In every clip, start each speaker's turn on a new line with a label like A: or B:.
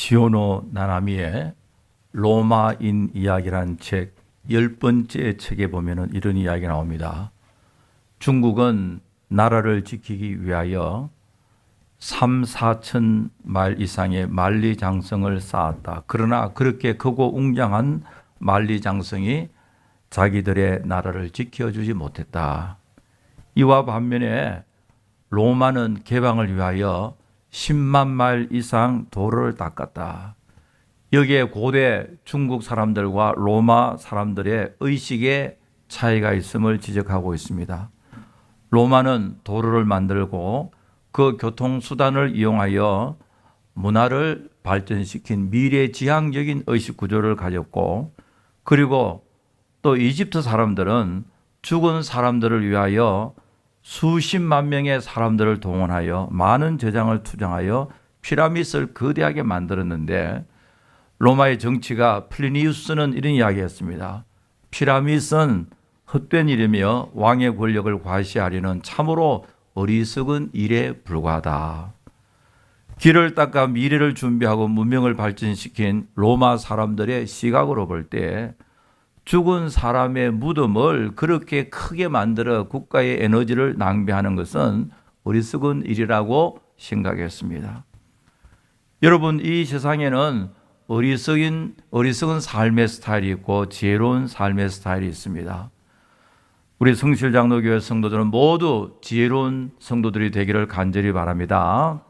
A: 시오노 나나미의 로마인 이야기란 책 10번째 책에 보면 이런 이야기가 나옵니다. 중국은 나라를 지키기 위하여 3, 4천 마일 이상의 만리장성을 쌓았다. 그러나 그렇게 크고 웅장한 만리장성이 자기들의 나라를 지켜주지 못했다. 이와 반면에 로마는 개방을 위하여 10만 마일 이상 도로를 닦았다. 여기에 고대 중국 사람들과 로마 사람들의 의식의 차이가 있음을 지적하고 있습니다. 로마는 도로를 만들고 그 교통수단을 이용하여 문화를 발전시킨 미래지향적인 의식 구조를 가졌고, 그리고 또 이집트 사람들은 죽은 사람들을 위하여 수십만 명의 사람들을 동원하여 많은 재장을 투정하여 피라미드를 거대하게 만들었는데, 로마의 정치가 플리니우스는 이런 이야기했습니다. 피라미드는 헛된 일이며 왕의 권력을 과시하려는 참으로 어리석은 일에 불과하다. 길을 닦아 미래를 준비하고 문명을 발전시킨 로마 사람들의 시각으로 볼 때 죽은 사람의 무덤을 그렇게 크게 만들어 국가의 에너지를 낭비하는 것은 어리석은 일이라고 생각했습니다. 여러분, 이 세상에는 어리석은 삶의 스타일이 있고 지혜로운 삶의 스타일이 있습니다. 우리 성실장로교회 성도들은 모두 지혜로운 성도들이 되기를 간절히 바랍니다.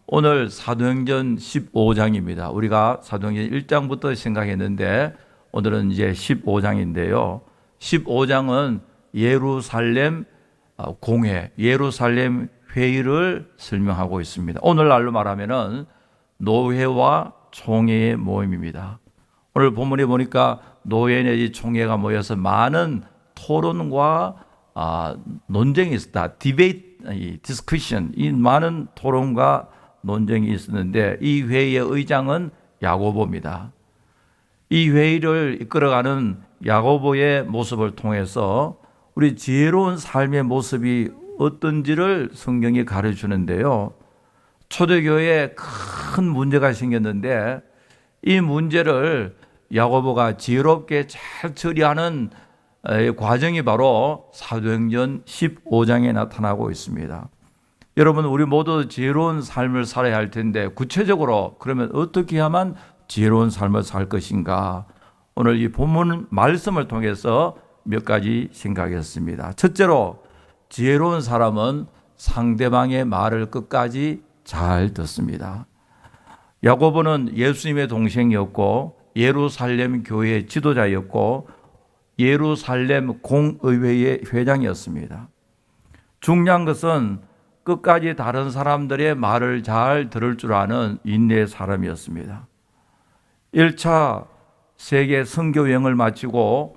A: 오늘 사도행전 15장입니다. 우리가 사도행전 1장부터 생각했는데 오늘은 이제 15장인데요. 15장은 예루살렘 공회, 예루살렘 회의를 설명하고 있습니다. 오늘날로 말하면은 노회와 총회의 모임입니다. 오늘 본문에 보니까 노회 내지 총회가 모여서 많은 토론과 논쟁이 있었다. 디베이트, 디스커션, 이 많은 토론과 논쟁이 있었는데 이 회의의 의장은 야고보입니다. 이 회의를 이끌어가는 야고보의 모습을 통해서 우리 지혜로운 삶의 모습이 어떤지를 성경이 가르쳐주는데요. 초대교회에 큰 문제가 생겼는데 이 문제를 야고보가 지혜롭게 잘 처리하는 과정이 바로 사도행전 15장에 나타나고 있습니다. 여러분, 우리 모두 지혜로운 삶을 살아야 할 텐데 구체적으로 그러면 어떻게 해야만 지혜로운 삶을 살 것인가? 오늘 이 본문 말씀을 통해서 몇 가지 생각했습니다. 첫째로, 지혜로운 사람은 상대방의 말을 끝까지 잘 듣습니다. 야고보는 예수님의 동생이었고 예루살렘 교회의 지도자였고 예루살렘 공의회의 회장이었습니다. 중요한 것은 끝까지 다른 사람들의 말을 잘 들을 줄 아는 인내의 사람이었습니다. 1차 세계 선교 여행을 마치고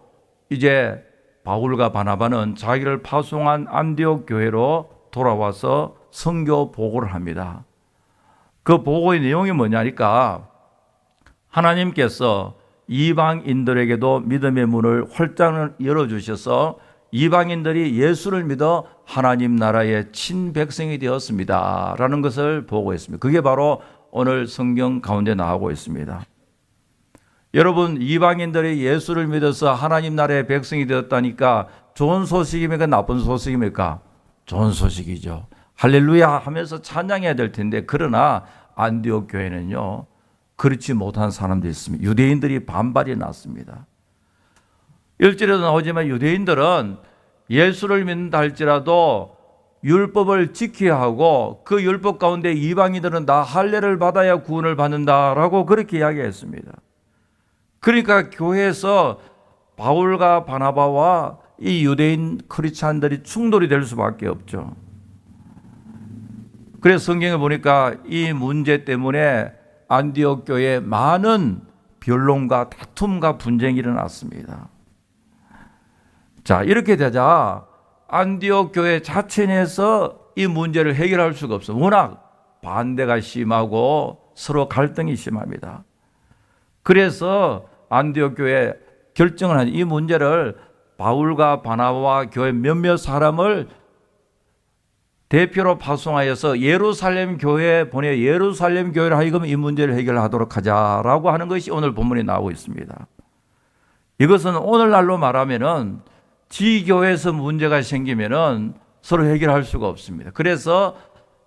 A: 이제 바울과 바나바는 자기를 파송한 안디옥 교회로 돌아와서 선교 보고를 합니다. 그 보고의 내용이 뭐냐니까 하나님께서 이방인들에게도 믿음의 문을 활짝 열어주셔서 이방인들이 예수를 믿어 하나님 나라의 친백성이 되었습니다 라는 것을 보고했습니다. 그게 바로 오늘 성경 가운데 나오고 있습니다. 여러분, 이방인들이 예수를 믿어서 하나님 나라의 백성이 되었다니까 좋은 소식입니까? 나쁜 소식입니까? 좋은 소식이죠. 할렐루야 하면서 찬양해야 될 텐데, 그러나 안디옥 교회는요 그렇지 못한 사람들이 있습니다. 유대인들이 반발이 났습니다. 1절에도 나오지만 유대인들은 예수를 믿는다 할지라도 율법을 지켜야 하고 그 율법 가운데 이방인들은 다 할례를 받아야 구원을 받는다라고 그렇게 이야기했습니다. 그러니까 교회에서 바울과 바나바와 이 유대인 크리스찬들이 충돌이 될 수밖에 없죠. 그래서 성경에 보니까 이 문제 때문에 안디옥 교회에 많은 변론과 다툼과 분쟁이 일어났습니다. 자, 이렇게 되자 안디옥 교회 자체 내에서 이 문제를 해결할 수가 없어요. 워낙 반대가 심하고 서로 갈등이 심합니다. 그래서 안디옥 교회 결정을 한 이 문제를 바울과 바나바와 교회 몇몇 사람을 대표로 파송하여서 예루살렘 교회에 보내 예루살렘 교회를 하여금 이 문제를 해결하도록 하자라고 하는 것이 오늘 본문에 나오고 있습니다. 이것은 오늘날로 말하면은 지교회에서 문제가 생기면은 서로 해결할 수가 없습니다. 그래서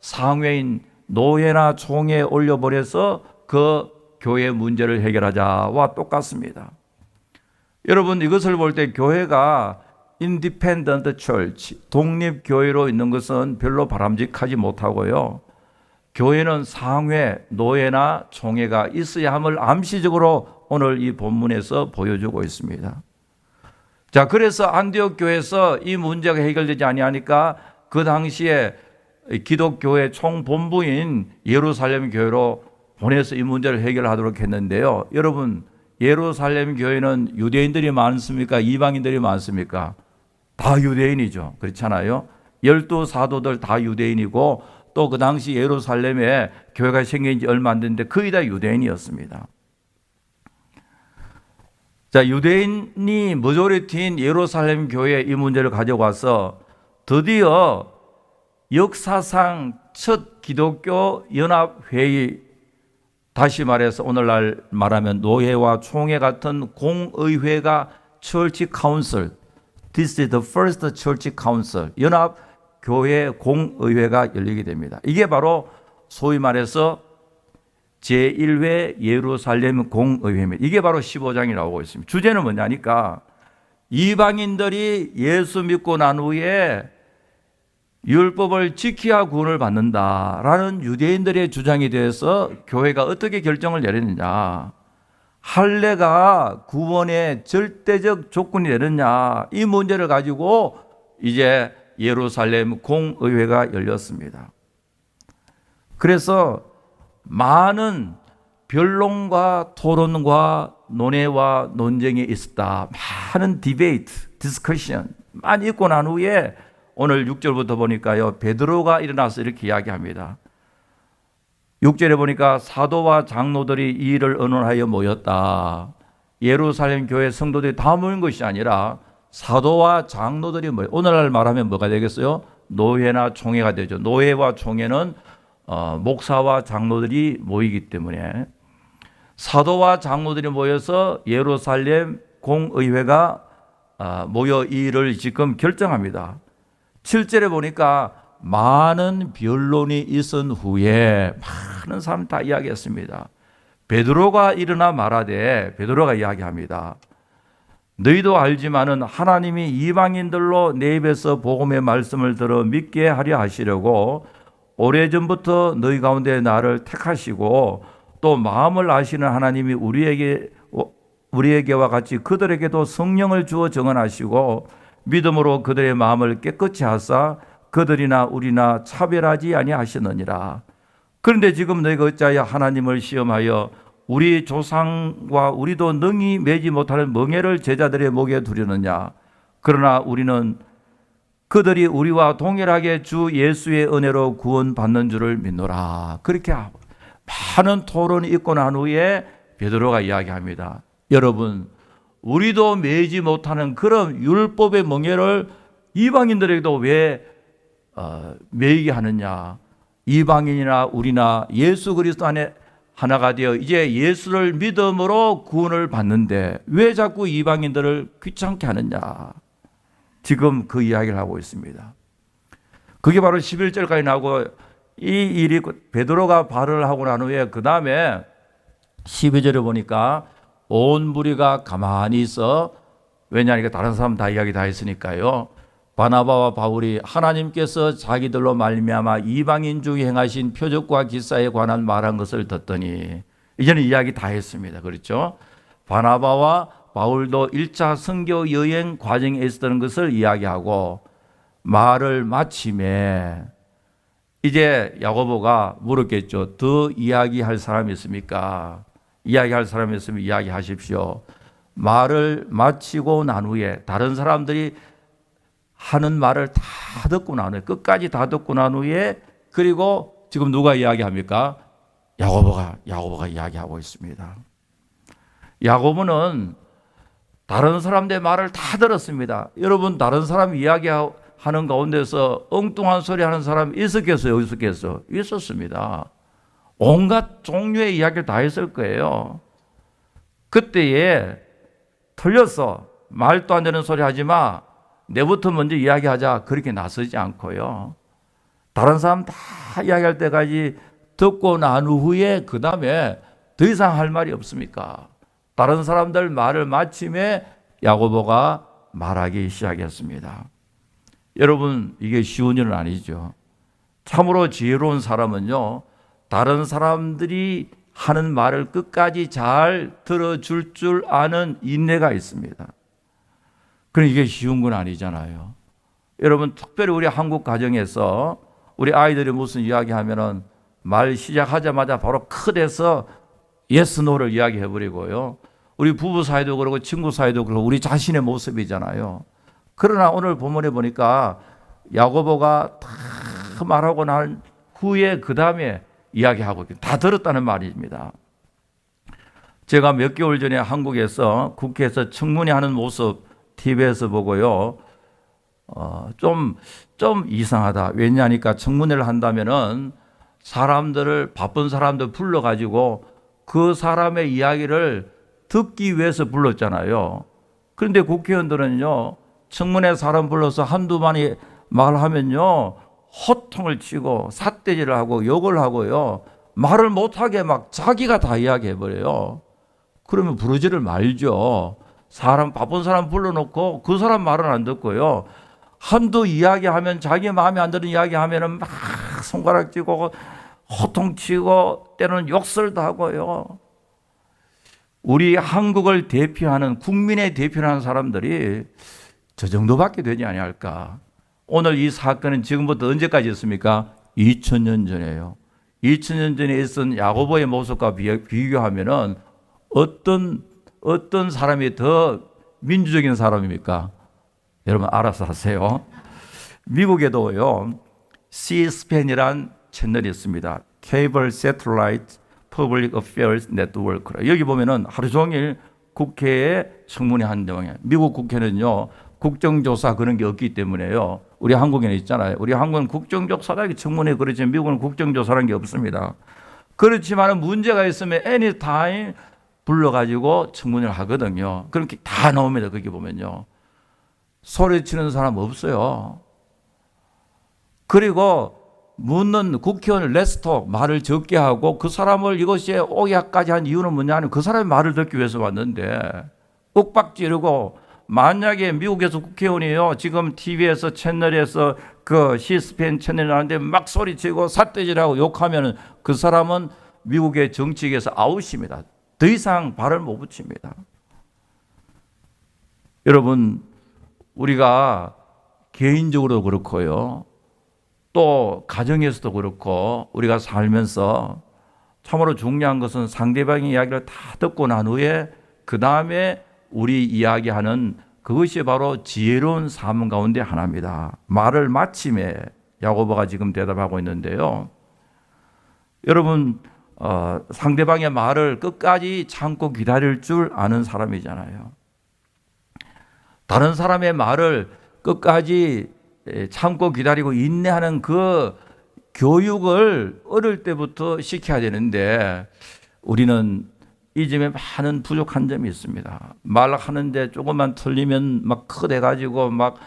A: 상회인 노예나 총회에 올려버려서 그 교회 문제를 해결하자와 똑같습니다. 여러분, 이것을 볼 때 교회가 independent church, 독립교회로 있는 것은 별로 바람직하지 못하고요. 교회는 상회, 노예나 총회가 있어야 함을 암시적으로 오늘 이 본문에서 보여주고 있습니다. 자, 그래서 안디옥 교회에서 이 문제가 해결되지 아니하니까 그 당시에 기독교회 총본부인 예루살렘 교회로 보내서 이 문제를 해결하도록 했는데요. 여러분, 예루살렘 교회는 유대인들이 많습니까? 이방인들이 많습니까? 다 유대인이죠. 그렇잖아요. 12사도들 다 유대인이고 또 그 당시 예루살렘에 교회가 생긴 지 얼마 안 됐는데 거의 다 유대인이었습니다. 자, 유대인이 머조리티인 예루살렘 교회에 이 문제를 가져와서 드디어 역사상 첫 기독교 연합회의, 다시 말해서 오늘날 말하면 노예와 총회 같은 공의회가 Church Council, This is the first Church Council, 연합교회 공의회가 열리게 됩니다. 이게 바로 소위 말해서 제1회 예루살렘 공의회입니다. 이게 바로 15장이 나오고 있습니다. 주제는 뭐냐니까 이방인들이 예수 믿고 난 후에 율법을 지켜야 구원을 받는다라는 유대인들의 주장에 대해서 교회가 어떻게 결정을 내렸느냐, 할례가 구원의 절대적 조건이 되느냐, 이 문제를 가지고 이제 예루살렘 공의회가 열렸습니다. 그래서 많은 변론과 토론과 논의와 논쟁이 있었다. 많은 디베이트, 디스커션 많이 있고 난 후에 오늘 6절부터 보니까요, 베드로가 일어나서 이렇게 이야기합니다. 6절에 보니까 사도와 장로들이 이 일을 의논하여 모였다. 예루살렘 교회 성도들이 다 모인 것이 아니라 사도와 장로들이 모여. 오늘날 말하면 뭐가 되겠어요? 노예나 총회가 되죠. 노예와 총회는 목사와 장로들이 모이기 때문에 사도와 장로들이 모여서 예루살렘 공의회가 모여 이 일을 지금 결정합니다. 7절에 보니까 많은 변론이 있은 후에 많은 사람 다 이야기했습니다. 베드로가 일어나 말하되, 베드로가 이야기합니다. 너희도 알지만은 하나님이 이방인들로 내 입에서 복음의 말씀을 들어 믿게 하려 하시려고 오래전부터 너희 가운데 나를 택하시고 또 마음을 아시는 하나님이 우리에게와 같이 그들에게도 성령을 주어 정언하시고 믿음으로 그들의 마음을 깨끗이 하사 그들이나 우리나 차별하지 아니하시느니라. 그런데 지금 너희가 어찌하여 하나님을 시험하여 우리 조상과 우리도 능히 매지 못하는 멍에를 제자들의 목에 두려느냐. 그러나 우리는 그들이 우리와 동일하게 주 예수의 은혜로 구원받는 줄을 믿노라. 그렇게 많은 토론이 있고 난 후에 베드로가 이야기합니다. 여러분, 우리도 매지 못하는 그런 율법의 멍에를 이방인들에게도 왜 매이게 하느냐. 이방인이나 우리나 예수 그리스도 안에 하나가 되어 이제 예수를 믿음으로 구원을 받는데 왜 자꾸 이방인들을 귀찮게 하느냐. 지금 그 이야기를 하고 있습니다. 그게 바로 11절까지 나오고, 이 일이 베드로가 발언을 하고 난 후에 그 다음에 12절에 보니까 온 무리가 가만히 있어. 왜냐하니까 다른 사람 다 이야기 다 했으니까요. 바나바와 바울이 하나님께서 자기들로 말미암아 이방인 중에 행하신 표적과 기사에 관한 말한 것을 듣더니, 이제는 이야기 다 했습니다. 그렇죠? 바나바와 바울도 1차 선교 여행 과정에 있었던 것을 이야기하고 말을 마침에 이제 야고보가 물었겠죠. 더 이야기할 사람이 있습니까? 이야기할 사람이 있으면 이야기하십시오. 말을 마치고 난 후에 다른 사람들이 하는 말을 다 듣고 난 후에, 끝까지 다 듣고 난 후에, 그리고 지금 누가 이야기합니까? 야고보가 이야기하고 있습니다. 야고보는 다른 사람들의 말을 다 들었습니다. 여러분, 다른 사람 이야기하고 하는 가운데서 엉뚱한 소리 하는 사람이 있었겠어요? 없었겠어요? 있었습니다. 온갖 종류의 이야기를 다 했을 거예요. 그때에 틀렸어. 말도 안 되는 소리 하지 마. 내부터 먼저 이야기하자. 그렇게 나서지 않고요. 다른 사람 다 이야기할 때까지 듣고 난 후에 그 다음에 더 이상 할 말이 없습니까? 다른 사람들 말을 마침에 야고보가 말하기 시작했습니다. 여러분, 이게 쉬운 일은 아니죠. 참으로 지혜로운 사람은요, 다른 사람들이 하는 말을 끝까지 잘 들어줄 줄 아는 인내가 있습니다. 그럼 이게 쉬운 건 아니잖아요. 여러분, 특별히 우리 한국 가정에서 우리 아이들이 무슨 이야기하면은 말 시작하자마자 바로 크대서 예스, 노를 이야기해버리고요. 우리 부부 사이도 그러고 친구 사이도 그러고 우리 자신의 모습이잖아요. 그러나 오늘 본문에 보니까 야고보가 다 말하고 난 후에 그 다음에 이야기하고 다 들었다는 말입니다. 제가 몇 개월 전에 한국에서 국회에서 청문회하는 모습 TV에서 보고요. 좀 이상하다. 왜냐하니까 청문회를 한다면은 사람들을, 바쁜 사람들 불러가지고 그 사람의 이야기를 듣기 위해서 불렀잖아요. 그런데 국회의원들은요, 청문회 사람 불러서 한두 마디 말하면요, 호통을 치고 삿대질을 하고 욕을 하고요, 말을 못하게 막 자기가 다 이야기해버려요. 그러면 부르지를 말죠. 사람, 바쁜 사람 불러놓고 그 사람 말은 안 듣고요, 한두 이야기하면 자기 마음에 안 드는 이야기하면은 막 손가락 쥐고 호통치고 때로는 욕설도 하고요. 우리 한국을 대표하는, 국민의 대표하는 사람들이 저 정도밖에 되지 아니할까. 오늘 이 사건은 지금부터 언제까지 있습니까? 2000년 전이에요. 2000년 전에 있었던 야고보의 모습과 비교하면은 어떤 사람이 더 민주적인 사람입니까? 여러분 알아서 하세요. 미국에도요, C-SPAN이란 채널이 있습니다. Cable Satellite Public Affairs Network. 여기 보면은 하루 종일 국회에 청문회 한 내용이에요. 미국 국회는요, 국정조사 그런 게 없기 때문에요. 우리 한국에는 있잖아요. 우리 한국은 국정조사라기 청문회 그렇지만 미국은 국정조사라는 게 없습니다. 그렇지만 문제가 있으면 anytime 불러가지고 청문회를 하거든요. 그렇게 다 나옵니다. 거기 보면요. 소리치는 사람 없어요. 그리고 묻는 국회의원 레스토 말을 적게 하고 그 사람을 이것이 오기까지 한 이유는 뭐냐면 그 사람의 말을 듣기 위해서 왔는데 윽박지르고, 만약에 미국에서 국회의원이요, 지금 TV에서 채널에서 그 C-SPAN 채널 나오는데 막 소리치고 삿대질하고 욕하면 그 사람은 미국의 정치계에서 아웃입니다. 더 이상 발을 못 붙입니다. 여러분, 우리가 개인적으로도 그렇고요, 또 가정에서도 그렇고 우리가 살면서 참으로 중요한 것은 상대방의 이야기를 다 듣고 난 후에 그 다음에 우리 이야기하는 그것이 바로 지혜로운 삶 가운데 하나입니다. 말을 마침에 야고보가 지금 대답하고 있는데요. 여러분, 상대방의 말을 끝까지 참고 기다릴 줄 아는 사람이잖아요. 다른 사람의 말을 끝까지 참고 기다리고 인내하는 그 교육을 어릴 때부터 시켜야 되는데 우리는 이 점에 많은 부족한 점이 있습니다. 말하는데 조금만 틀리면 막 크대가지고 막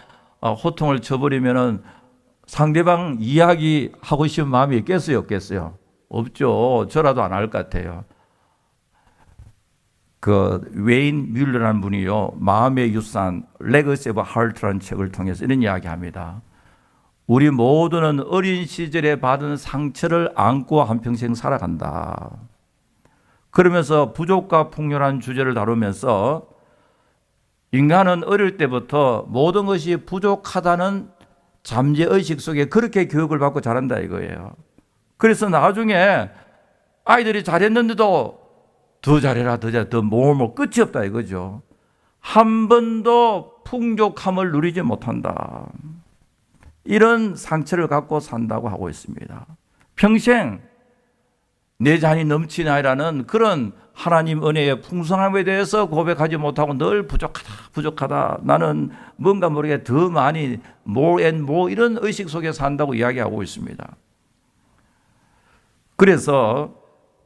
A: 호통을 쳐버리면은 상대방 이야기하고 싶은 마음이 있겠어요? 없겠어요? 없죠. 저라도 안 할 것 같아요. 그 웨인 뮬러라는 분이요, 마음의 유산 Legacy of Heart라는 책을 통해서 이런 이야기합니다. 우리 모두는 어린 시절에 받은 상처를 안고 한평생 살아간다. 그러면서 부족과 풍요라는 주제를 다루면서 인간은 어릴 때부터 모든 것이 부족하다는 잠재의식 속에 그렇게 교육을 받고 자란다 이거예요. 그래서 나중에 아이들이 잘했는데도 더 잘해라, 더 잘해, 더 뭐 끝이 없다 이거죠. 한 번도 풍족함을 누리지 못한다. 이런 상처를 갖고 산다고 하고 있습니다. 평생 내 잔이 넘치나이라는 그런 하나님 은혜의 풍성함에 대해서 고백하지 못하고 늘 부족하다. 나는 뭔가 모르게 더 많이 more and more 이런 의식 속에 산다고 이야기하고 있습니다. 그래서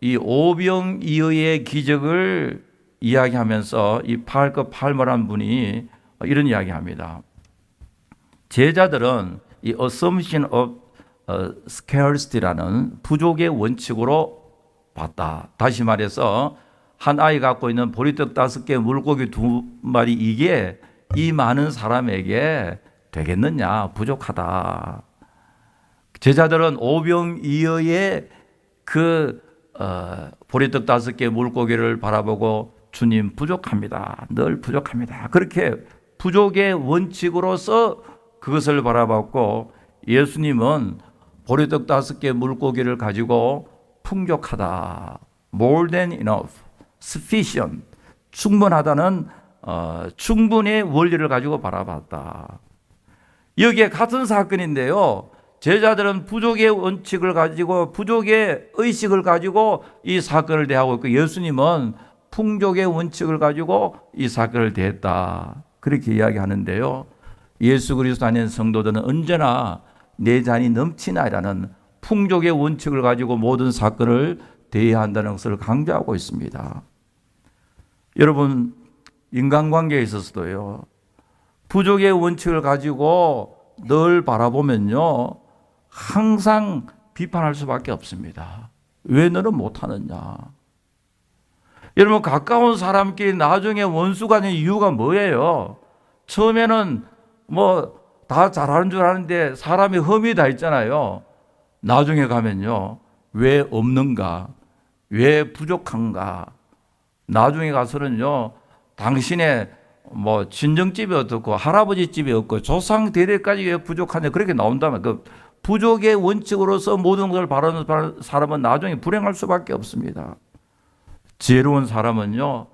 A: 이 오병이어의 기적을 이야기하면서 이 팔머란 분이 이런 이야기합니다. 제자들은 이 assumption of scarcity라는 부족의 원칙으로 봤다. 다시 말해서 한 아이가 갖고 있는 보리떡 5개, 물고기 2마리 이게 이 많은 사람에게 되겠느냐? 부족하다. 제자들은 오병이어의 그 보리떡 5개, 물고기를 바라보고 주님 부족합니다. 늘 부족합니다. 그렇게 부족의 원칙으로서 그것을 바라봤고 예수님은 보리떡 5개, 물고기를 가지고 풍족하다. More than enough. Sufficient. 충분하다는 충분의 원리를 가지고 바라봤다. 여기에 같은 사건인데요. 제자들은 부족의 원칙을 가지고 부족의 의식을 가지고 이 사건을 대하고 있고 예수님은 풍족의 원칙을 가지고 이 사건을 대했다. 그렇게 이야기하는데요. 예수 그리스도 안에 성도들은 언제나 내 잔이 넘치나이라는 풍족의 원칙을 가지고 모든 사건을 대해야 한다는 것을 강조하고 있습니다. 여러분, 인간관계에 있어서도요. 부족의 원칙을 가지고 늘 바라보면요. 항상 비판할 수밖에 없습니다. 왜 너는 못하느냐? 여러분, 가까운 사람끼리 나중에 원수가 된 이유가 뭐예요? 처음에는 다 잘하는 줄 아는데 사람이 흠이 다 있잖아요. 나중에 가면요. 왜 없는가? 왜 부족한가? 나중에 가서는요. 당신의 친정집이 어떻고 할아버지 집이 없고 조상 대대까지 왜 부족한데 그렇게 나온다면 그 부족의 원칙으로서 모든 것을 바라는 사람은 나중에 불행할 수밖에 없습니다. 지혜로운 사람은요.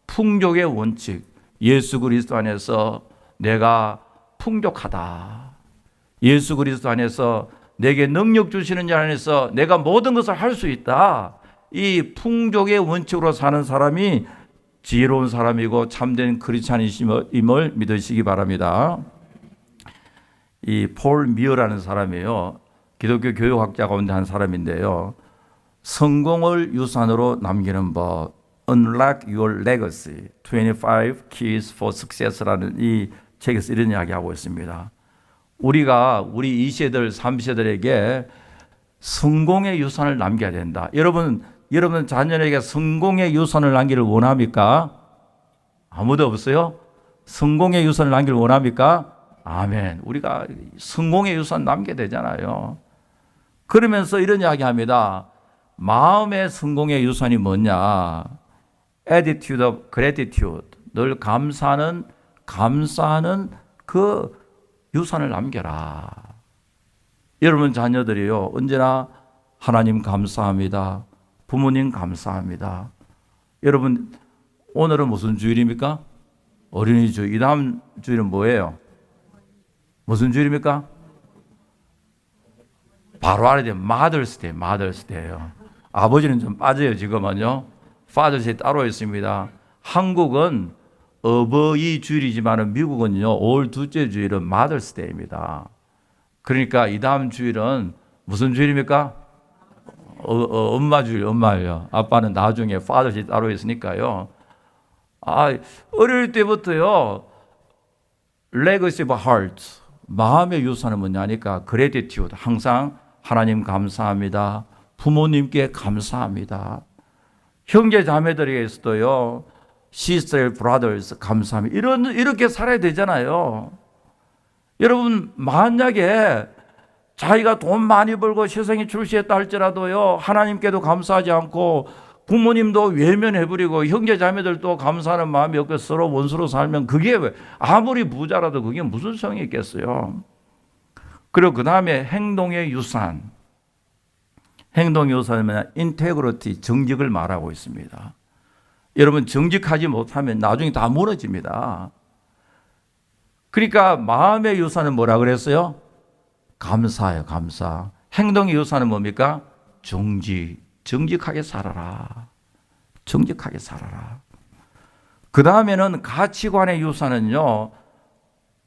A: 풍족의 원칙, 예수 그리스도 안에서 내가 풍족하다. 예수 그리스도 안에서 내게 능력 주시는 자 안에서 내가 모든 것을 할 수 있다. 이 풍족의 원칙으로 사는 사람이 지혜로운 사람이고 참된 크리스찬임을 믿으시기 바랍니다. 이 폴 미어라는 사람이에요. 기독교 교육학자 가운데 한 사람인데요. 성공을 유산으로 남기는 법, Unlock Your Legacy, 25 Keys for Success라는 이 책에서 이런 이야기하고 있습니다. 우리가 우리 2세들, 3세들에게 성공의 유산을 남겨야 된다. 여러분 자녀에게 성공의 유산을 남기를 원합니까? 아무도 없어요? 성공의 유산을 남기를 원합니까? 아멘. 우리가 성공의 유산 남겨야 되잖아요. 그러면서 이런 이야기합니다. 마음의 성공의 유산이 뭐냐? Attitude of gratitude. 늘 감사하는 그 유산을 남겨라. 여러분 자녀들이요. 언제나 하나님 감사합니다. 부모님 감사합니다. 여러분 오늘은 무슨 주일입니까? 어린이 주일. 이 다음 주일은 뭐예요? 무슨 주일입니까? 바로 알아야 돼요. Mother's Day예요. 아버지는 좀 빠져요. 지금은요. Father's Day 따로 있습니다. 한국은 어버이 주일이지만 미국은요. 5월 둘째 주일은 Mother's Day입니다. 그러니까 이 다음 주일은 무슨 주일입니까? 엄마 주일, 엄마예요. 아빠는 나중에 Father's Day 따로 있으니까요. 어릴 때부터요. Legacy of Heart. 마음의 유산은 뭐냐니까 Gratitude. 항상 하나님 감사합니다. 부모님께 감사합니다. 형제 자매들에게서도요. Sister, brothers 감사합니다. 이렇게 살아야 되잖아요. 여러분 만약에 자기가 돈 많이 벌고 세상에 출세했다 할지라도요. 하나님께도 감사하지 않고 부모님도 외면해버리고 형제 자매들도 감사하는 마음이 없고 서로 원수로 살면 그게 아무리 부자라도 그게 무슨 성이 있겠어요. 그리고 그 다음에 행동의 유산. 행동의 유산은 integrity, 정직을 말하고 있습니다. 여러분 정직하지 못하면 나중에 다 무너집니다. 그러니까 마음의 유산은 뭐라 그랬어요? 감사예요. 감사. 행동의 유산은 뭡니까? 정직. 정직하게 살아라. 정직하게 살아라. 그 다음에는 가치관의 유산은요,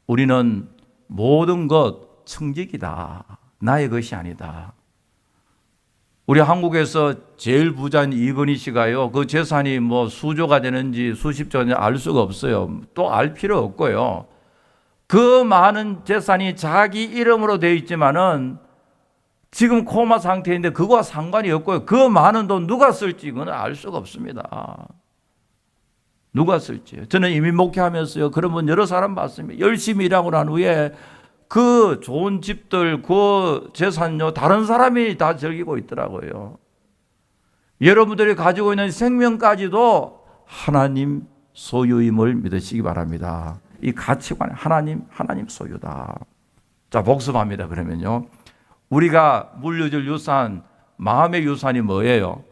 A: 우리는 모든 것 청직이다. 나의 것이 아니다. 우리 한국에서 제일 부자인 이건희 씨가요, 그 재산이 뭐 수조가 되는지 수십조가 되는지 알 수가 없어요. 또 알 필요 없고요. 그 많은 재산이 자기 이름으로 되어 있지만은 지금 코마 상태인데 그거와 상관이 없고요. 그 많은 돈 누가 쓸지 그건 알 수가 없습니다. 누가 쓸지. 저는 이민 목회하면서요, 그런 분 여러 사람 봤습니다. 열심히 일하고 난 후에 그 좋은 집들, 그 재산요, 다른 사람이 다 즐기고 있더라고요. 여러분들이 가지고 있는 생명까지도 하나님 소유임을 믿으시기 바랍니다. 이 가치관, 하나님 소유다. 자, 복습합니다. 그러면요, 우리가 물려줄 유산, 마음의 유산이 뭐예요?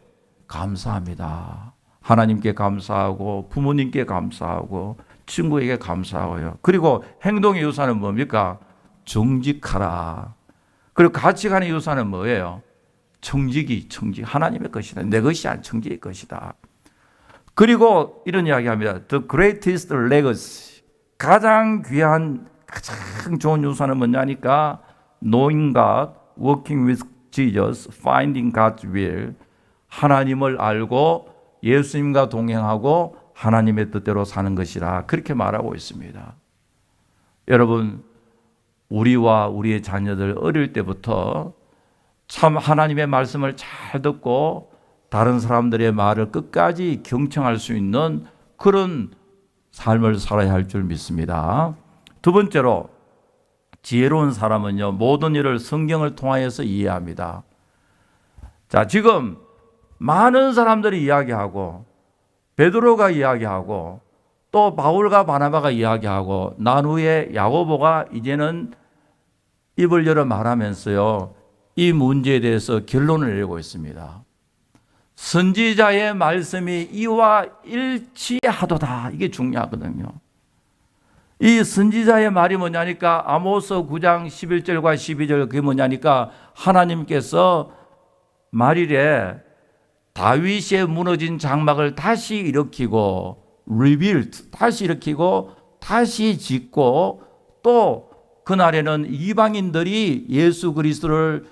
A: 감사합니다. 하나님께 감사하고, 부모님께 감사하고, 친구에게 감사하고요. 그리고 행동의 유산은 뭡니까? 정직하라. 그리고 가치관의 유산은 뭐예요? 청직. 하나님의 것이다. 내 것이 아닌 청직의 것이다. 그리고 이런 이야기 합니다. The greatest legacy. 가장 귀한, 가장 좋은 유산은 뭐냐니까 knowing God, working with Jesus, finding God's will. 하나님을 알고 예수님과 동행하고 하나님의 뜻대로 사는 것이라 그렇게 말하고 있습니다. 여러분, 우리와 우리의 자녀들 어릴 때부터 참 하나님의 말씀을 잘 듣고 다른 사람들의 말을 끝까지 경청할 수 있는 그런 삶을 살아야 할 줄 믿습니다. 두 번째로, 지혜로운 사람은요, 모든 일을 성경을 통하여서 이해합니다. 자, 지금 많은 사람들이 이야기하고, 베드로가 이야기하고, 또 바울과 바나바가 이야기하고, 난 후에 야고보가 이제는 입을 열어 말하면서요, 이 문제에 대해서 결론을 내리고 있습니다. 선지자의 말씀이 이와 일치하도다. 이게 중요하거든요. 이 선지자의 말이 뭐냐니까 아모스 9장 11절과 12절, 그게 뭐냐니까 하나님께서 말이래 다윗의 무너진 장막을 다시 일으키고 rebuild, 다시 일으키고 다시 짓고, 또 그날에는 이방인들이 예수 그리스도를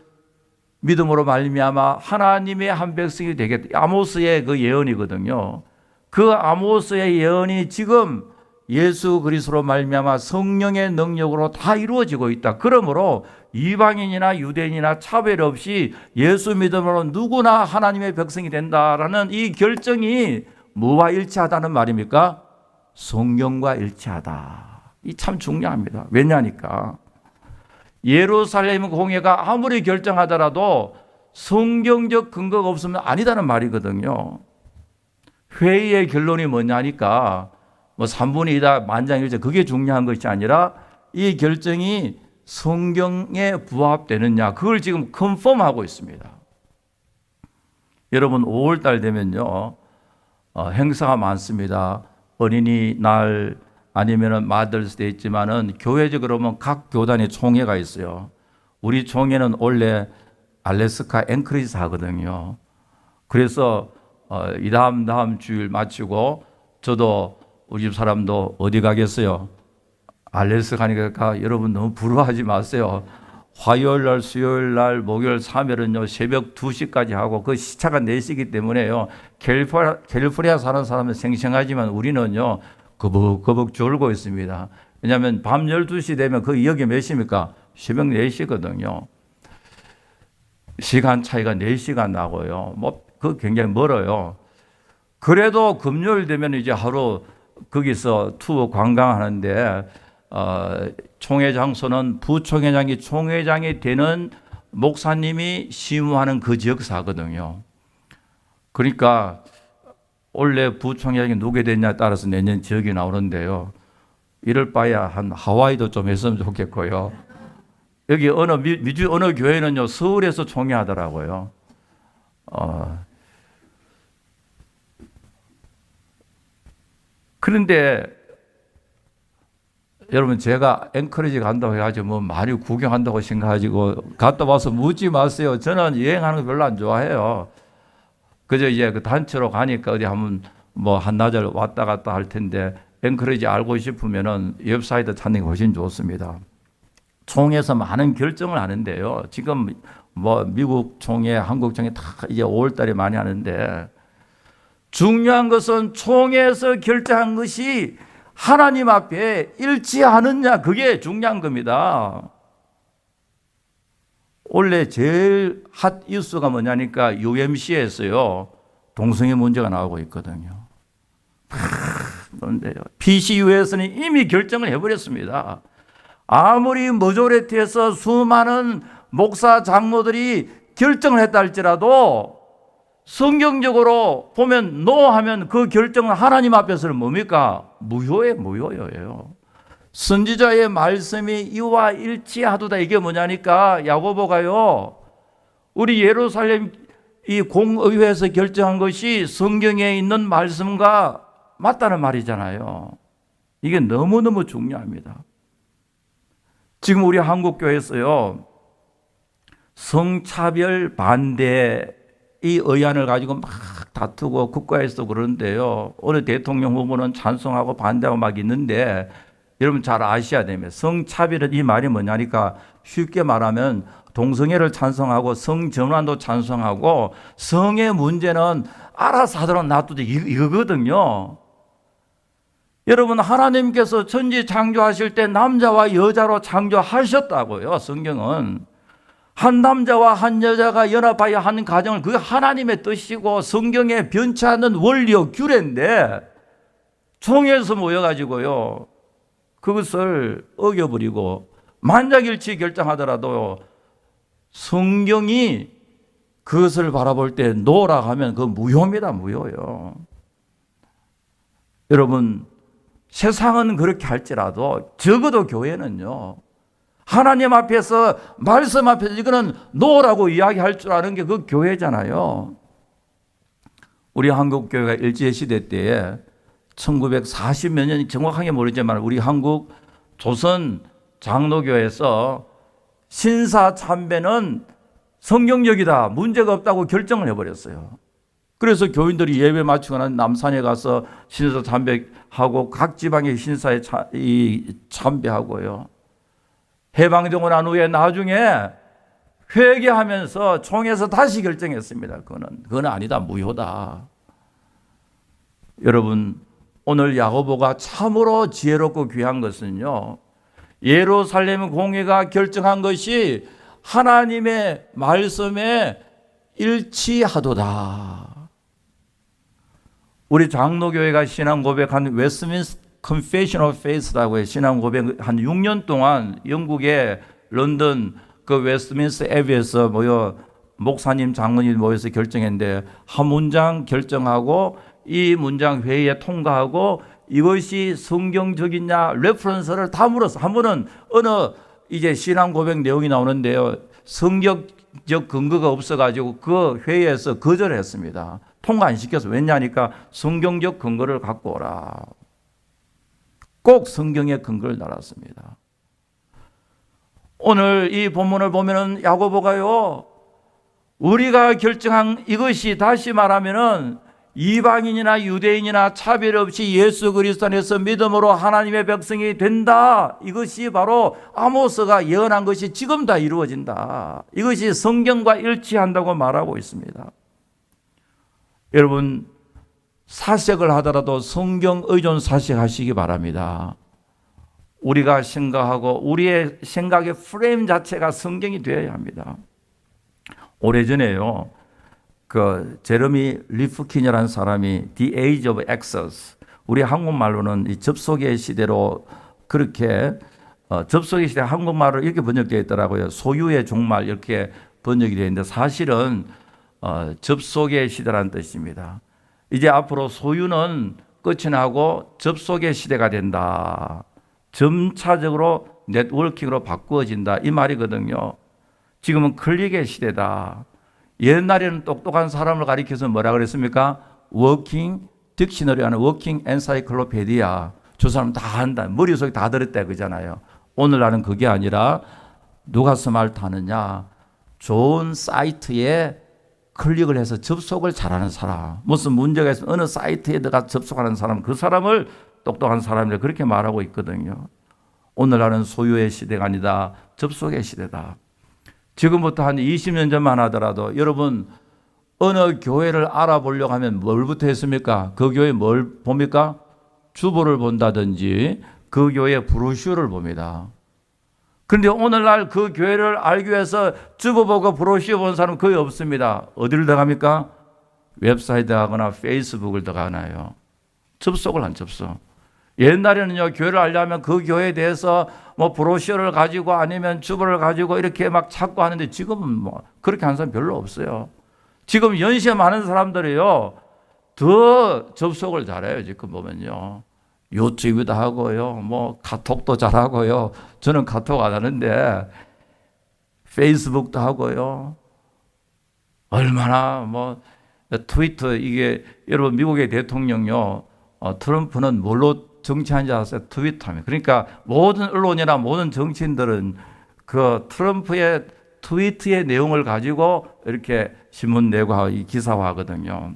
A: 믿음으로 말미암아 하나님의 한 백성이 되겠다. 아모스의 그 예언이거든요. 그 아모스의 예언이 지금 예수 그리스도로 말미암아 성령의 능력으로 다 이루어지고 있다. 그러므로 이방인이나 유대인이나 차별 없이 예수 믿음으로 누구나 하나님의 백성이 된다라는 이 결정이 뭐와 일치하다는 말입니까? 성경과 일치하다. 이 참 중요합니다. 왜냐니까 예루살렘 공회가 아무리 결정하더라도 성경적 근거가 없으면 아니다는 말이거든요. 회의의 결론이 뭐냐니까 뭐 3분의 2다 만장일치, 그게 중요한 것이 아니라 이 결정이 성경에 부합되느냐, 그걸 지금 컨펌하고 있습니다. 여러분, 5월달 되면요, 행사가 많습니다. 어린이날 아니면은 마더스데이 있지만은 교회적으로는 각 교단의 총회가 있어요. 우리 총회는 원래 알래스카 앵커리지 하거든요. 그래서 이 다음 주일 마치고 저도 우리 집 사람도 어디 가겠어요? 알래스카 가니까 여러분 너무 부러워하지 마세요. 화요일 날, 수요일 날, 목요일 3일은요 새벽 2시까지 하고, 그 시차가 4시이기 때문에요. 캘리포니아 사는 사람은 생생하지만 우리는요 거북거북 졸고 있습니다. 왜냐하면 밤 12시 되면 그 여기 몇 시입니까? 새벽 4시거든요. 시간 차이가 4시간 나고요. 그 굉장히 멀어요. 그래도 금요일 되면 이제 하루 거기서 투어 관광하는데, 총회 장소는 부총회장이 총회장이 되는 목사님이 시무하는 그 지역사거든요. 그러니까 원래 부총회장이 누게 됐냐에 따라서 내년 지역이 나오는데요. 이럴 바야 한 하와이도 좀 했으면 좋겠고요. 여기 어느 교회는요 서울에서 총회하더라고요. 그런데 여러분, 제가 앵커리지 간다고 해가지고 뭐 많이 구경한다고 생각하시고 갔다 와서 묻지 마세요. 저는 여행하는 거 별로 안 좋아해요. 그저 이제 그 단체로 가니까 어디 한번 뭐 한나절 왔다 갔다 할 텐데 앵커리지 알고 싶으면은 웹사이트 찾는 게 훨씬 좋습니다. 총회에서 많은 결정을 하는데요. 지금 뭐 미국 총회, 한국 총회 다 이제 5월 달에 많이 하는데 중요한 것은 총회에서 결정한 것이 하나님 앞에 일치하느냐, 그게 중요한 겁니다. 원래 제일 핫 이슈가 뭐냐니까 UMC에서요 동성애 문제가 나오고 있거든요. 그런데요 PCU에서는 이미 결정을 해버렸습니다. 아무리 머조리티에서 수많은 목사 장로들이 결정을 했다 할지라도 성경적으로 보면 노 하면 그 결정은 하나님 앞에서는 뭡니까? 무효예요. 선지자의 말씀이 이와 일치하도다. 이게 뭐냐니까 야고보가요 우리 예루살렘 이 공의회에서 결정한 것이 성경에 있는 말씀과 맞다는 말이잖아요. 이게 너무너무 중요합니다. 지금 우리 한국교회에서요 성차별 반대의 의안을 가지고 막 다투고 국가에서 그러는데요, 어느 대통령 후보는 찬성하고 반대하고 막 있는데 여러분 잘 아셔야 됩니다. 성차별은 이 말이 뭐냐니까 쉽게 말하면 동성애를 찬성하고 성전환도 찬성하고 성의 문제는 알아서 하도록 놔두자 이거거든요. 여러분 하나님께서 천지 창조하실 때 남자와 여자로 창조하셨다고요. 성경은 한 남자와 한 여자가 연합하여 하는 가정을, 그게 하나님의 뜻이고 성경에 변치 않는 원리요 규례인데 총회에서 모여가지고요 그것을 어겨버리고 만장일치 결정하더라도 성경이 그것을 바라볼 때 노라 하면 그 무효입니다. 무효요. 여러분 세상은 그렇게 할지라도 적어도 교회는요 하나님 앞에서 말씀 앞에서 이거는 노라고 이야기할 줄 아는 게 그 교회잖아요. 우리 한국교회가 일제시대 때에 1940몇 년 정확하게 모르지만 우리 한국 조선 장로교에서 신사참배는 성경적이다, 문제가 없다고 결정을 해버렸어요. 그래서 교인들이 예배 마치고 남산에 가서 신사참배하고 각 지방의 신사에 참배하고요. 해방되고 난 후에 나중에 회개하면서 총회에서 다시 결정했습니다. 그건 아니다, 무효다. 여러분 오늘 야고보가 참으로 지혜롭고 귀한 것은요 예루살렘 공회가 결정한 것이 하나님의 말씀에 일치하도다. 우리 장로교회가 신앙 고백한 웨스트민스터 Confession of Faith라고 해 신앙 고백 한 6년 동안 영국의 런던 그 웨스트민스터 애비에서 모여 목사님 장로님 모여서 결정했는데 한 문장 결정하고 이 문장 회의에 통과하고 이것이 성경적이냐 레퍼런스를 다 물었어. 한 번은 어느 이제 신앙 고백 내용이 나오는데요 성경적 근거가 없어가지고 그 회의에서 거절했습니다. 통과 안 시켜서. 왜냐하니까 성경적 근거를 갖고 오라. 꼭 성경의 근거를 달았습니다. 오늘 이 본문을 보면은 야고보가요 우리가 결정한 이것이 다시 말하면은 이방인이나 유대인이나 차별 없이 예수 그리스도 안에서 믿음으로 하나님의 백성이 된다. 이것이 바로 아모스가 예언한 것이 지금 다 이루어진다. 이것이 성경과 일치한다고 말하고 있습니다. 여러분 사색을 하더라도 성경 의존 사색하시기 바랍니다. 우리가 생각하고 우리의 생각의 프레임 자체가 성경이 되어야 합니다. 오래전에요 그 제러미 리프킨이라는 사람이 The Age of Access, 우리 한국말로는 이 접속의 시대로 그렇게 접속의 시대 한국말로 이렇게 번역되어 있더라고요. 소유의 종말 이렇게 번역이 되어 있는데 사실은 접속의 시대라는 뜻입니다. 이제 앞으로 소유는 끝이 나고 접속의 시대가 된다. 점차적으로 네트워킹으로 바꾸어진다 이 말이거든요. 지금은 클릭의 시대다. 옛날에는 똑똑한 사람을 가리켜서 뭐라 그랬습니까? 워킹 딕셔너리 하는 워킹 엔사이클로페디아. 저 사람 다 한다. 머릿속에 다 들었다 그러잖아요. 오늘날은 그게 아니라 누가 스마트하느냐? 좋은 사이트에 클릭을 해서 접속을 잘하는 사람, 무슨 문제가 있으면 어느 사이트에 들어가 접속하는 사람, 그 사람을 똑똑한 사람이라 그렇게 말하고 있거든요. 오늘날은 소유의 시대가 아니다. 접속의 시대다. 지금부터 한 20년 전만 하더라도 여러분 어느 교회를 알아보려고 하면 뭘부터 했습니까? 그 교회 뭘 봅니까? 주보를 본다든지 그 교회 브로슈를 봅니다. 그런데 오늘날 그 교회를 알기 위해서 주보 보고 브로슈 본 사람은 거의 없습니다. 어디를 들어갑니까? 웹사이트 하거나 페이스북을 들어가나요? 접속을 안 접속. 옛날에는요, 교회를 알려면 그 교회에 대해서 뭐 브로셔를 가지고 아니면 주보를 가지고 이렇게 막 찾고 하는데 지금은 뭐 그렇게 하는 사람 별로 없어요. 지금 연세 많은 사람들이요, 더 접속을 잘해요. 지금 보면요. 유튜브도 하고요, 뭐 카톡도 잘하고요. 저는 카톡 안 하는데 페이스북도 하고요. 얼마나 뭐 트위터, 이게 여러분 미국의 대통령요, 트럼프는 뭘로 정치하는지 아세요? 트위터입니다. 그러니까 모든 언론이나 모든 정치인들은 그 트럼프의 트위트의 내용을 가지고 이렇게 신문 내고 기사화하거든요.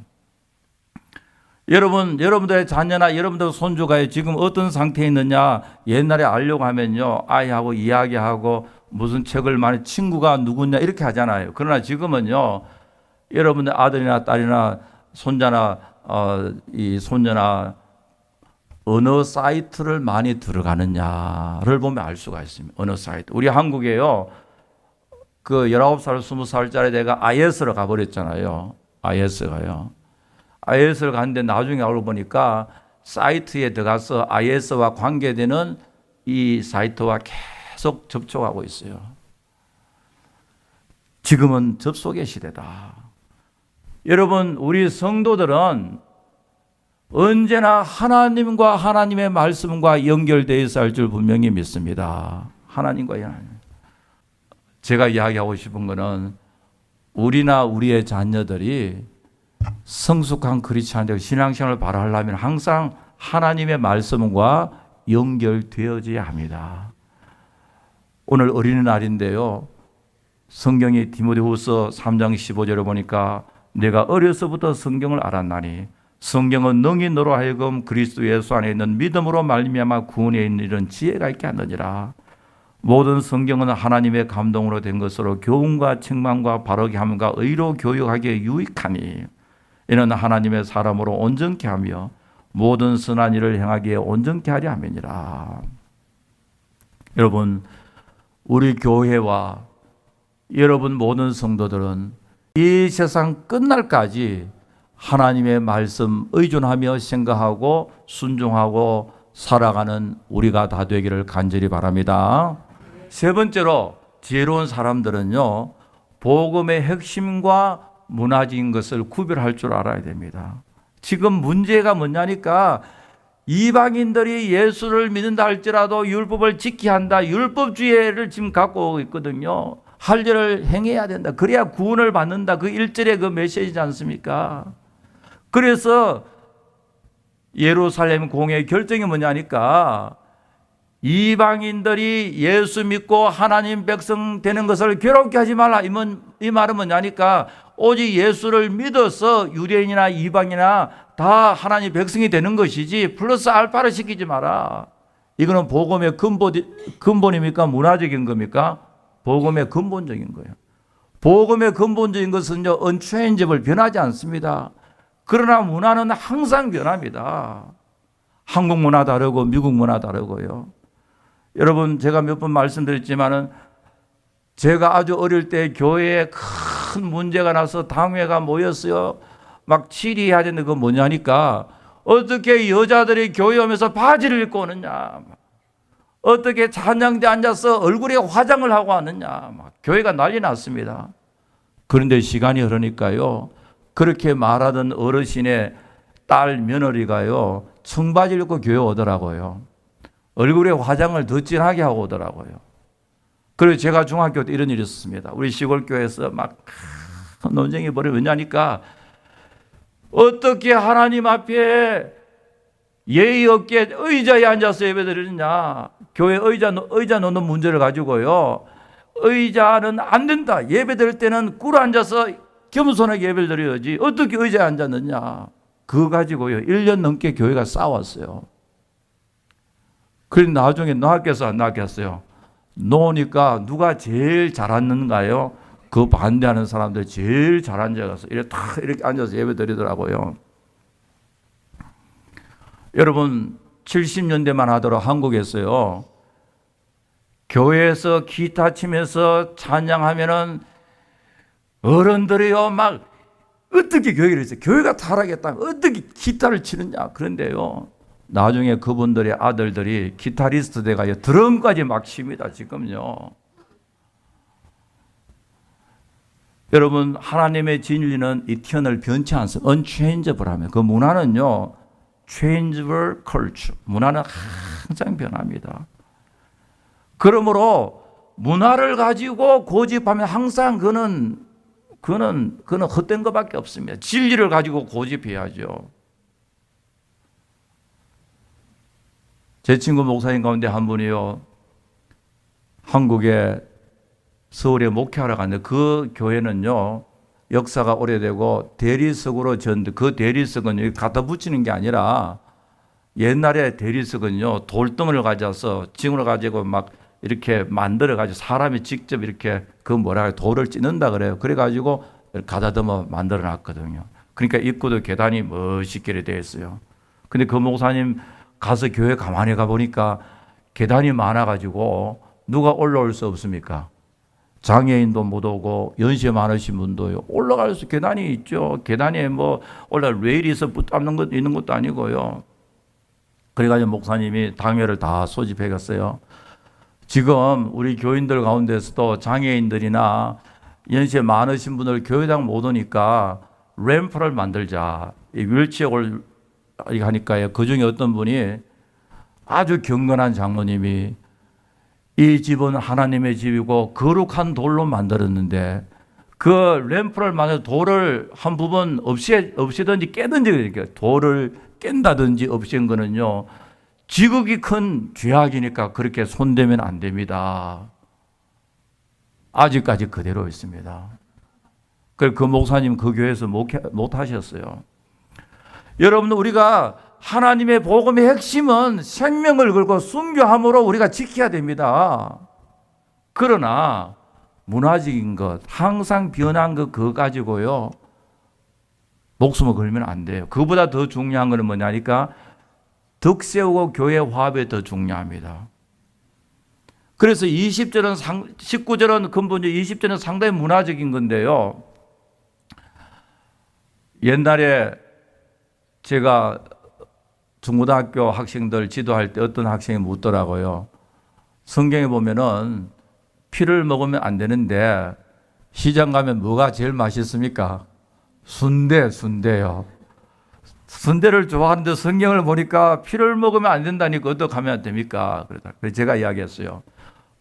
A: 여러분들의 자녀나 여러분들 손주가 지금 어떤 상태에 있느냐 옛날에 알려고 하면요, 아이하고 이야기하고 무슨 책을 많이, 친구가 누구냐 이렇게 하잖아요. 그러나 지금은요, 여러분들 아들이나 딸이나 손자나 이 손녀나 어느 사이트를 많이 들어가느냐를 보면 알 수가 있습니다. 어느 사이트. 우리 한국에요, 그 19살, 20살짜리 내가 IS를 가버렸잖아요. IS가요. IS를 갔는데 나중에 알고 보니까 사이트에 들어가서 IS와 관계되는 이 사이트와 계속 접촉하고 있어요. 지금은 접속의 시대다. 여러분, 우리 성도들은 언제나 하나님과 하나님의 말씀과 연결되어 있어야 할 줄 분명히 믿습니다. 하나님과 하나님. 제가 이야기하고 싶은 것은 우리나 우리의 자녀들이 성숙한 크리스찬들 신앙생활을 바라려면 항상 하나님의 말씀과 연결되어져야 합니다. 오늘 어린이날인데요, 성경이 디모데후서 3장 15절에 보니까 내가 어려서부터 성경을 알았나니 성경은 능히 너로 하여금 그리스도 예수 안에 있는 믿음으로 말미암아 구원에 있는 이런 지혜가 있게 하느니라. 모든 성경은 하나님의 감동으로 된 것으로 교훈과 책망과 바르게 함과 의로 교육하기에 유익하니 이는 하나님의 사람으로 온전케 하며 모든 선한 일을 행하기에 온전케 하려 함이니라. 여러분, 우리 교회와 여러분 모든 성도들은 이 세상 끝날까지 하나님의 말씀 의존하며 생각하고 순종하고 살아가는 우리가 다 되기를 간절히 바랍니다. 세 번째로, 지혜로운 사람들은요, 복음의 핵심과 문화적인 것을 구별할 줄 알아야 됩니다. 지금 문제가 뭐냐니까 이방인들이 예수를 믿는다 할지라도 율법을 지켜야 한다. 율법주의를 지금 갖고 있거든요. 할 일을 행해야 된다. 그래야 구원을 받는다. 그 1절의 그 메시지지 않습니까? 그래서 예루살렘 공회의 결정이 뭐냐니까 이방인들이 예수 믿고 하나님 백성 되는 것을 괴롭게 하지 말라. 이 말은 뭐냐니까 오직 예수를 믿어서 유대인이나 이방이나 다 하나님 백성이 되는 것이지 플러스 알파를 시키지 마라. 이거는 복음의 근본입니까? 문화적인 겁니까? 복음의 근본적인 거예요. 복음의 근본적인 것은요, 언체인지블, 변하지 않습니다. 그러나 문화는 항상 변합니다. 한국 문화 다르고 미국 문화 다르고요. 여러분, 제가 몇 번 말씀드렸지만은 제가 아주 어릴 때 교회에 큰 문제가 나서 당회가 모였어요. 막 치리해야 되는 거 뭐냐니까 어떻게 여자들이 교회 오면서 바지를 입고 오느냐, 어떻게 찬양대 앉아서 얼굴에 화장을 하고 하느냐, 막 교회가 난리 났습니다. 그런데 시간이 흐르니까요, 그렇게 말하던 어르신의 딸 며느리가요, 청바지를 입고 교회 오더라고요. 얼굴에 화장을 더 진하게 하고 오더라고요. 그래서 제가 중학교 때 이런 일이 있었습니다. 우리 시골 교회에서 막 논쟁이 벌어지냐니까 어떻게 하나님 앞에 예의 없게 의자에 앉아서 예배드리느냐. 교회 의자 놓는 문제를 가지고요, 의자는 안 된다. 예배드릴 때는 꿇어 앉아서 겸손하게 예배를 드려야지. 어떻게 의자에 앉았느냐. 그거 가지고요. 1년 넘게 교회가 싸웠어요. 그래서 나중에 나겠어 안 나겠어요? 놓으니까 누가 제일 잘하는가요? 그 반대하는 사람들 제일 잘한 자가 가서 이렇게 앉아서 예배 드리더라고요. 여러분 70년대만 하도록 한국에서요. 교회에서 기타 치면서 찬양하면은 어른들이요 막 어떻게 교회를 했어요? 교회가 타락했다. 어떻게 기타를 치느냐? 그런데요. 나중에 그분들의 아들들이 기타리스트 돼가요. 드럼까지 막 칩니다. 지금요. 여러분 하나님의 진리는 이터널 변치 않습니다. unchangeable 하면 그 문화는요. changeable culture. 문화는 항상 변합니다. 그러므로 문화를 가지고 고집하면 항상 그는 헛된 것밖에 없습니다. 진리를 가지고 고집해야죠. 제 친구 목사님 가운데 한 분이요. 한국에 서울에 목회하러 갔는데 그 교회는요. 역사가 오래되고 대리석으로 지었는데 그 대리석은 갖다 붙이는 게 아니라 옛날에 대리석은요. 돌덩어리를 가져서 징을 가지고 막 이렇게 만들어가지고 사람이 직접 이렇게 돌을 찢는다 그래요. 그래가지고 가다듬어 만들어 놨거든요. 그러니까 입구도 계단이 멋있게 되어 있어요. 근데 그 목사님 가서 교회 가만히 가보니까 계단이 많아가지고 누가 올라올 수 없습니까? 장애인도 못 오고 연세 많으신 분도요. 올라갈 수 계단이 있죠. 계단에 레일이 붙잡는 것 있는 것도 아니고요. 그래가지고 목사님이 당회를 다 소집해갔어요. 지금 우리 교인들 가운데서도 장애인들이나 연세 많으신 분들 교회당 못 오니까 램프를 만들자. 휠체어를 하니까요. 그 중에 어떤 분이 아주 경건한 장로님이 이 집은 하나님의 집이고 거룩한 돌로 만들었는데 그 램프를 만들어 돌을 한 부분 없애든지 깨든지 돌을 깬다든지 없앤 거는요. 지극히 큰 죄악이니까 그렇게 손대면 안 됩니다. 아직까지 그대로 있습니다. 그 목사님 그 교회에서 못 하셨어요. 여러분 우리가 하나님의 복음의 핵심은 생명을 걸고 순교함으로 우리가 지켜야 됩니다. 그러나 문화적인 것, 항상 변한 것 그거 가지고요. 목숨을 걸면 안 돼요. 그보다 더 중요한 것은 뭐냐니까 덕 세우고 교회 화합이 더 중요합니다. 그래서 19절은 근본적으로 20절은 상당히 문화적인 건데요. 옛날에 제가 중고등학교 학생들 지도할 때 어떤 학생이 묻더라고요. 성경에 보면은 피를 먹으면 안 되는데 시장 가면 뭐가 제일 맛있습니까? 순대요. 순대를 좋아하는데 성경을 보니까 피를 먹으면 안 된다니까 어떻게 하면 됩니까? 그래서 제가 이야기했어요.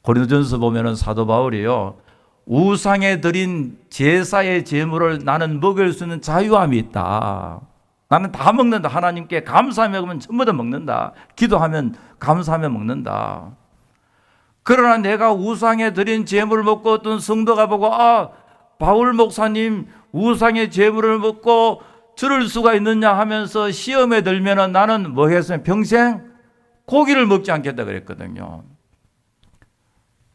A: 고린도전서 보면은 사도 바울이요. 우상에 드린 제사의 제물을 나는 먹을 수 있는 자유함이 있다. 나는 다 먹는다. 하나님께 감사하며 먹으면 전부 다 먹는다. 기도하면 감사하며 먹는다. 그러나 내가 우상에 드린 제물을 먹고 어떤 성도가 보고 바울 목사님 우상의 제물을 먹고 들을 수가 있느냐 하면서 시험에 들면은 나는 뭐 했으면 평생 고기를 먹지 않겠다 그랬거든요.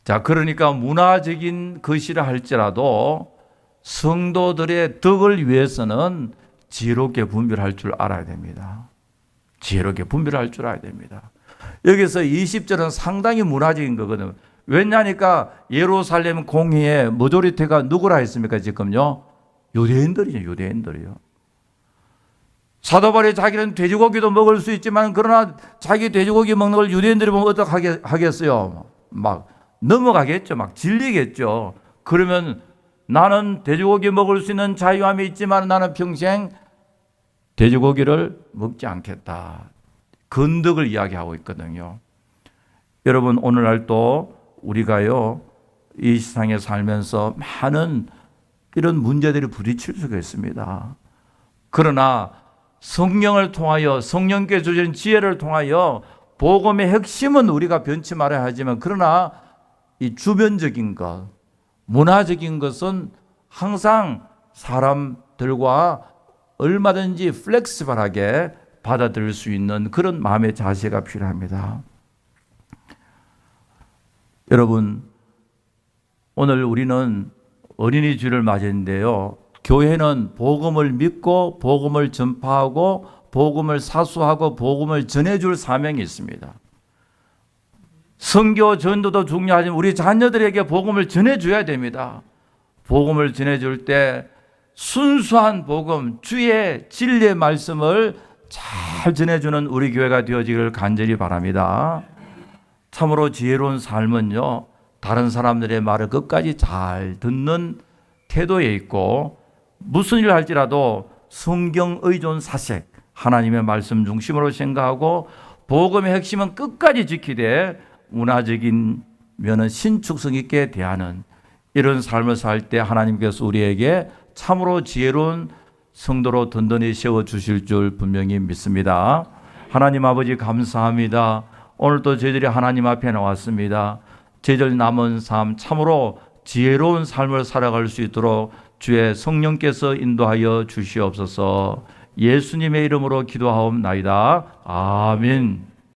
A: 자, 그러니까 문화적인 것이라 할지라도 성도들의 덕을 위해서는 지혜롭게 분별할 줄 알아야 됩니다. 지혜롭게 분별할 줄 알아야 됩니다. 여기서 20절은 상당히 문화적인 거거든요. 왜냐니까 예루살렘 공회의 머조리티가 누구라 했습니까? 지금요? 유대인들이요. 사도 바울이 자기는 돼지고기도 먹을 수 있지만 그러나 자기 돼지고기 먹는 걸 유대인들이 보면 어떻게 하겠어요? 막 넘어가겠죠. 막 질리겠죠. 그러면 나는 돼지고기 먹을 수 있는 자유함이 있지만 나는 평생 돼지고기를 먹지 않겠다. 건덕을 이야기하고 있거든요. 여러분 오늘날 또 우리가요 이 세상에 살면서 많은 이런 문제들이 부딪힐 수가 있습니다. 그러나 성령을 통하여 성령께 주신 지혜를 통하여 복음의 핵심은 우리가 변치 말아야 하지만 그러나 이 주변적인 것, 문화적인 것은 항상 사람들과 얼마든지 플렉시블하게 받아들일 수 있는 그런 마음의 자세가 필요합니다. 여러분, 오늘 우리는 어린이 주일을 맞이했는데요. 교회는 복음을 믿고 복음을 전파하고 복음을 사수하고 복음을 전해줄 사명이 있습니다. 선교 전도도 중요하지만 우리 자녀들에게 복음을 전해줘야 됩니다. 복음을 전해줄 때 순수한 복음, 주의 진리의 말씀을 잘 전해주는 우리 교회가 되어지기를 간절히 바랍니다. 참으로 지혜로운 삶은요, 다른 사람들의 말을 끝까지 잘 듣는 태도에 있고, 무슨 일을 할지라도 성경 의존 사색, 하나님의 말씀 중심으로 생각하고 복음의 핵심은 끝까지 지키되 문화적인 면은 신축성 있게 대하는 이런 삶을 살 때 하나님께서 우리에게 참으로 지혜로운 성도로 든든히 세워주실 줄 분명히 믿습니다. 하나님 아버지 감사합니다. 오늘도 저희들이 하나님 앞에 나왔습니다. 저희들 남은 삶 참으로 지혜로운 삶을 살아갈 수 있도록 주의 성령께서 인도하여 주시옵소서. 예수님의 이름으로 기도하옵나이다. 아멘.